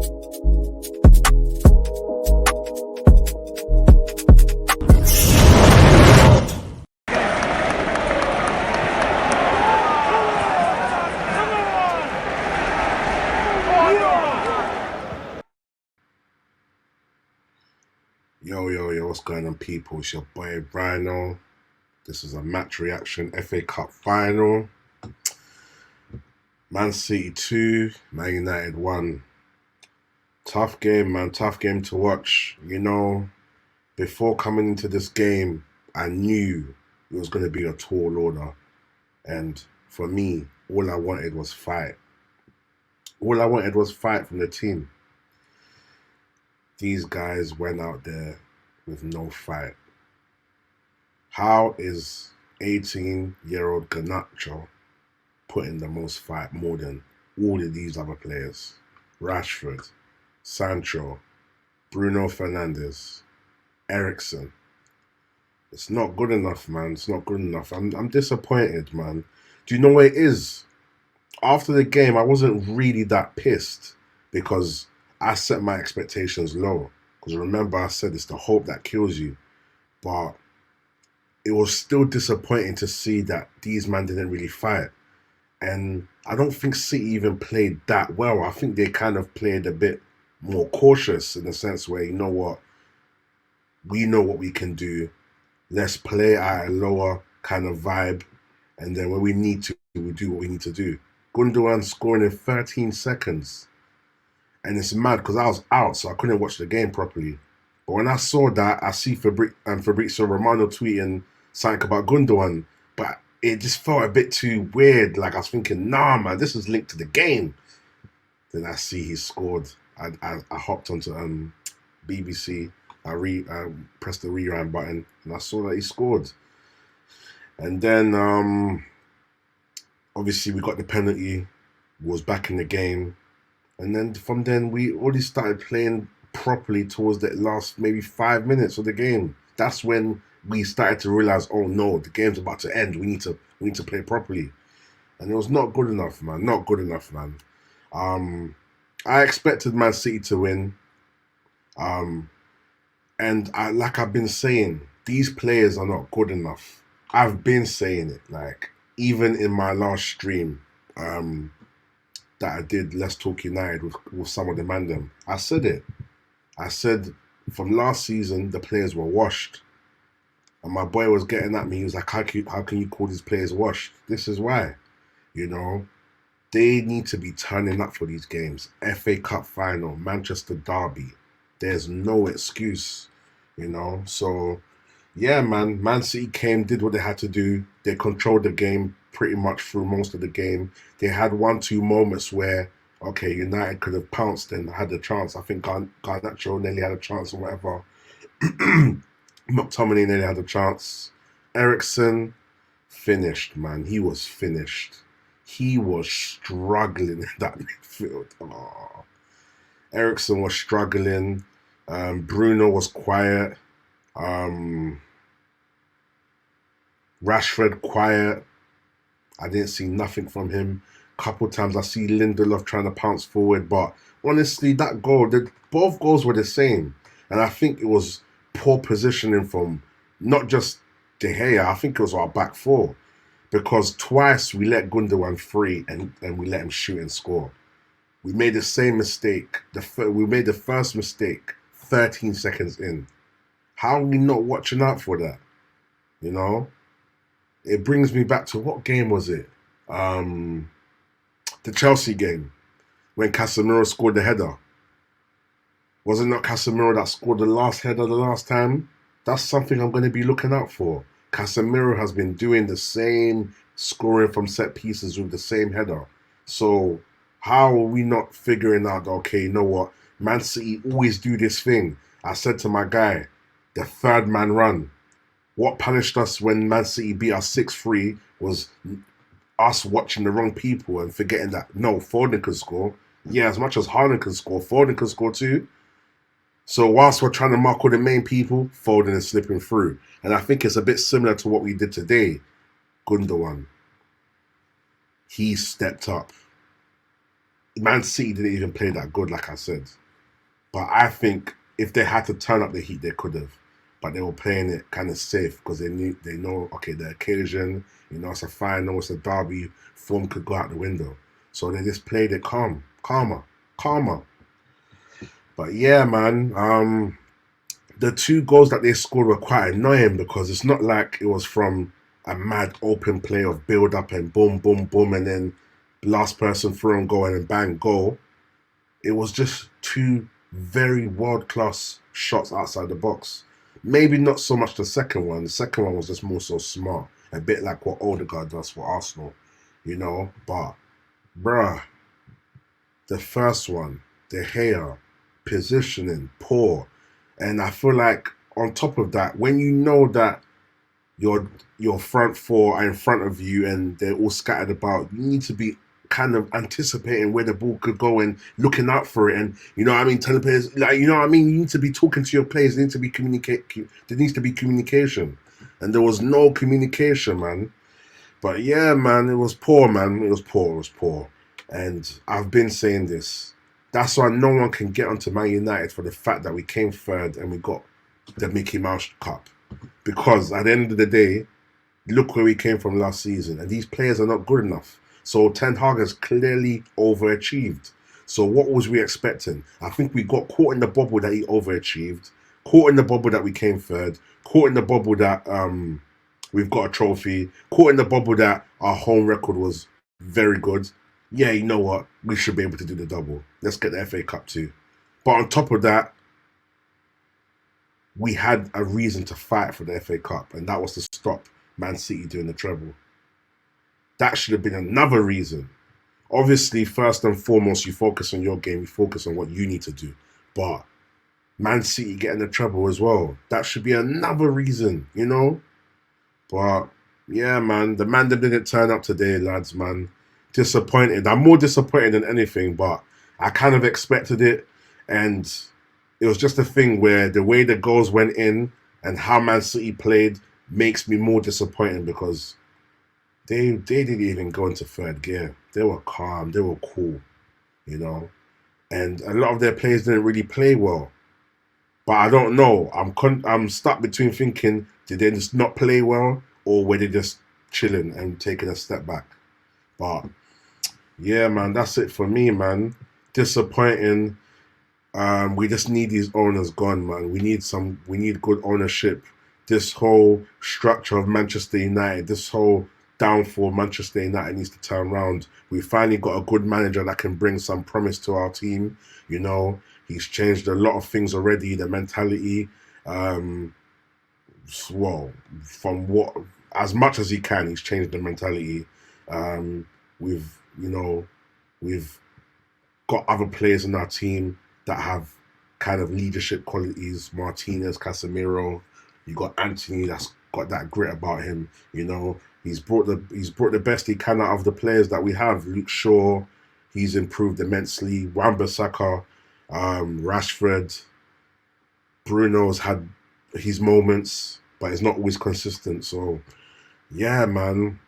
Yo, what's going on, people? It's your boy Rhino. This is a match reaction FA Cup final. Man City 2, Man United 1. Tough game, man. Tough game to watch. You know, before coming into this game, I knew it was going to be a tall order. And for me, all I wanted was fight. All I wanted was fight from the team. These guys went out there with no fight. How is 18-year-old Garnacho putting the most fight more than all of these other players? Rashford, Sancho, Bruno Fernandes, Eriksen. It's not good enough, man. It's not good enough. I'm disappointed, man. Do you know what it is? After the game, I wasn't really that pissed because I set my expectations low. Because remember, I said it's the hope that kills you. But it was still disappointing to see that these men didn't really fight. And I don't think City even played that well. I think they kind of played a bit more cautious in the sense where, you know what, we know what we can do. Let's play at a lower kind of vibe. And then when we need to, we do what we need to do. Gundogan scoring in 13 seconds. And it's mad because I was out, so I couldn't watch the game properly. But when I saw that, I see Fabrizio Romano tweeting something about Gundogan, but it just felt a bit too weird. Like I was thinking, nah, man, this is linked to the game. Then I see he scored. I hopped onto BBC. I pressed the rewind button, and I saw that he scored. And then obviously we got the penalty. Was back in the game. And then from then, we already started playing properly towards the last maybe 5 minutes of the game. That's when we started to realize, oh no, the game's about to end. We need to play properly. And it was not good enough, man. Not good enough, man. I expected Man City to win. And like I've been saying, these players are not good enough. I've been saying it, like, even in my last stream, that I did Let's Talk United with some of the mandem. I said it. I said from last season, the players were washed. And my boy was getting at me. He was like, how can you call these players washed? This is why. You know, they need to be turning up for these games. FA Cup final, Manchester derby. There's no excuse, you know. So, yeah, man. Man City came, did what they had to do. They controlled the game pretty much through most of the game. They had 1-2 moments where, okay, United could have pounced and had a chance. I think Garnacho nearly had a chance or whatever. McTominay nearly had a chance. Eriksen, finished, man. He was finished. He was struggling in that midfield. Oh. Eriksen was struggling. Bruno was quiet. Rashford quiet. I didn't see nothing from him. Couple times I see Lindelof trying to pounce forward, but honestly, that goal, both goals were the same. And I think it was poor positioning from not just De Gea, I think it was our back four. Because twice we let Gundogan free and we let him shoot and score. We made the same mistake. We made the first mistake 13 seconds in. How are we not watching out for that? You know? It brings me back to, what game was it? The Chelsea game, when Casemiro scored the header. Was it not Casemiro that scored the last header the last time? That's something I'm going to be looking out for. Casemiro has been doing the same scoring from set pieces with the same header. So how are we not figuring out, okay, you know what? Man City always do this thing. I said to my guy, the third man run. What punished us when Man City beat us 6-3 was us watching the wrong people and forgetting that, no, Foden can score. Yeah, as much as Haaland can score, Foden can score too. So whilst we're trying to mark all the main people, Foden is slipping through. And I think it's a bit similar to what we did today. Gundogan. He stepped up. Man City didn't even play that good, like I said. But I think if they had to turn up the heat, they could have. But they were playing it kind of safe because they know, okay, the occasion, it's a final, it's a derby, form could go out the window. So they just played it calmer. But yeah, man, the two goals that they scored were quite annoying because it's not like it was from a mad open play of build up and boom, boom, boom, and then last person through and go and bang goal. It was just two very world class shots outside the box. Maybe not so much the second one. The second one was just more so smart, a bit like what Odegaard does for Arsenal. But bruh, the first one, the hair, positioning, poor, and I feel like on top of that, when you know that your front four are in front of you and they're all scattered about, you need to be kind of anticipating where the ball could go and looking out for it, and telling players, like, you need to be talking to your players. There needs to be communication, and there was no communication, man. But yeah, man, it was poor, man. It was poor. And I've been saying this. That's why no one can get onto Man United for the fact that we came third and we got the Mickey Mouse Cup. Because at the end of the day, look where we came from last season. And these players are not good enough. So Ten Hag has clearly overachieved. So what was we expecting? I think we got caught in the bubble that he overachieved. Caught in the bubble that we came third. Caught in the bubble that we've got a trophy. Caught in the bubble that our home record was very good. Yeah, you know what? We should be able to do the double. Let's get the FA Cup too. But on top of that, we had a reason to fight for the FA Cup, and that was to stop Man City doing the treble. That should have been another reason. Obviously, first and foremost, you focus on your game, you focus on what you need to do. But Man City getting the treble as well, that should be another reason. But yeah, man, the man that didn't turn up today, lads, man. Disappointed. I'm more disappointed than anything, but I kind of expected it. And it was just a thing where the way the goals went in and how Man City played makes me more disappointed because they didn't even go into third gear. They were calm, they were cool. And a lot of their players didn't really play well. But I don't know. I'm stuck between thinking, did they just not play well or were they just chilling and taking a step back? But yeah, man, that's it for me, man. Disappointing. We just need these owners gone, man. We need good ownership. This whole structure of Manchester United, this whole downfall of Manchester United needs to turn around. We finally got a good manager that can bring some promise to our team. He's changed a lot of things already. The mentality, well, from what as much as he can, he's changed the mentality. Um, we've we've got other players in our team that have kind of leadership qualities. Martinez, Casemiro. You got Anthony that's got that grit about him. He's brought the best he can out of the players that we have. Luke Shaw, he's improved immensely. Wan-Bissaka, Rashford, Bruno's had his moments, but it's not always consistent. So yeah, man,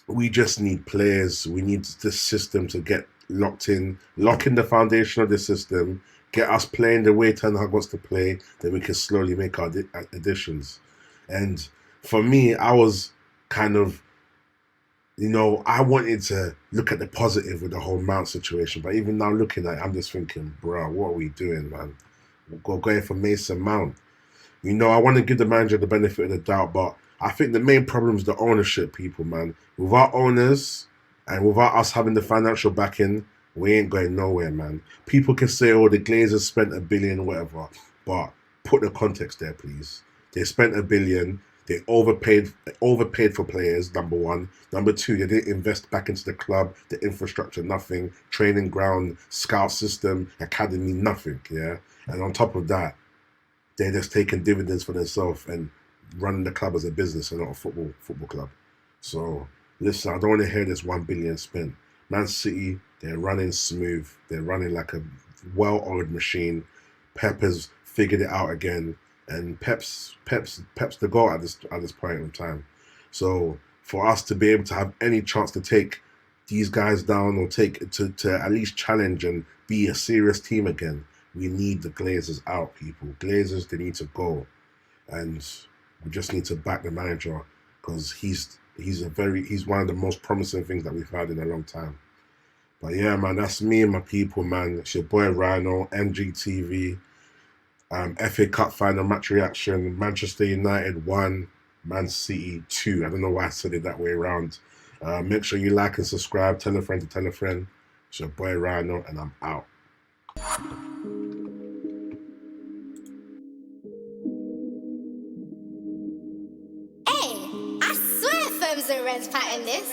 we just need players. We need this system to get locked in, lock in the foundation of the system, get us playing the way Ten Hag wants to play, then we can slowly make our additions. And for me, I was kind of, I wanted to look at the positive with the whole Mount situation, but even now looking at it, I'm just thinking, bro, what are we doing, man? We're going for Mason Mount. I want to give the manager the benefit of the doubt, but I think the main problem is the ownership, people, man. Without owners and without us having the financial backing, we ain't going nowhere, man. People can say, oh, the Glazers spent $1 billion, whatever, but put the context there, please. They spent $1 billion. They overpaid for players, number one. Number two, they didn't invest back into the club, the infrastructure, nothing. Training ground, scout system, academy, nothing, yeah? And on top of that, they're just taking dividends for themselves and running the club as a business and not a football club. So listen, I don't want to hear this $1 billion spent. Man City, they're running smooth. They're running like a well-oiled machine. Pep has figured it out again, and Pep's the goal at this point in time. So for us to be able to have any chance to take these guys down or take to at least challenge and be a serious team again, we need the Glazers out, people. Glazers, they need to go, and we just need to back the manager because he's one of the most promising things that we've had in a long time. But yeah, man, that's me and my people, man. It's your boy Rhino, MGTV. FA Cup final match reaction. Manchester United 1, Man City 2. I don't know why I said it that way around. Make sure you like and subscribe. Tell a friend to tell a friend. It's your boy Rhino, and I'm out. Hey, I swear firms and rents pattern this.